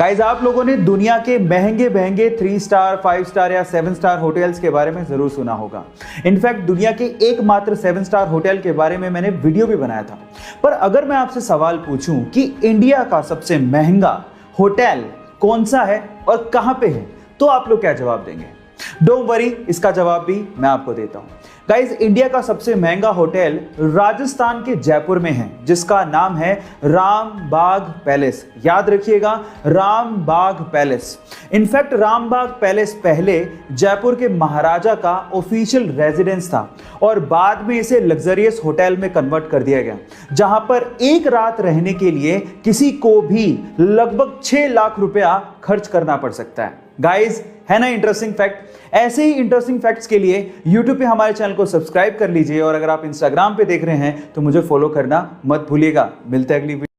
Guys, आप लोगों ने दुनिया के महंगे महंगे 3 स्टार 5 स्टार या 7 स्टार होटल्स के बारे में जरूर सुना होगा। इनफैक्ट दुनिया के एकमात्र 7 स्टार होटल के बारे में मैंने वीडियो भी बनाया था। पर अगर मैं आपसे सवाल पूछूं कि इंडिया का सबसे महंगा होटल कौन सा है और कहां पे है, तो आप लोग क्या जवाब देंगे? डोंट वरी, इसका जवाब भी मैं आपको देता हूं। गाइस, इंडिया का सबसे महंगा होटल राजस्थान के जयपुर में है, जिसका नाम है रामबाग पैलेस। याद रखिएगा, Rambagh palace. In fact Rambagh palace पहले जयपुर के महाराजा का ऑफिशियल रेजिडेंस था और बाद में इसे लग्जरियस होटल में कन्वर्ट कर दिया गया, जहां पर एक रात रहने के लिए किसी को भी लगभग 6 लाख रुपया खर्च करना पड़ सकता है। गाइस, है ना इंटरेस्टिंग फैक्ट? ऐसे ही इंटरेस्टिंग फैक्ट्स के लिए YouTube पे हमारे चैनल को सब्सक्राइब कर लीजिए और अगर आप Instagram पे देख रहे हैं तो मुझे फॉलो करना मत भूलिएगा। मिलते हैं अगली वीडियो।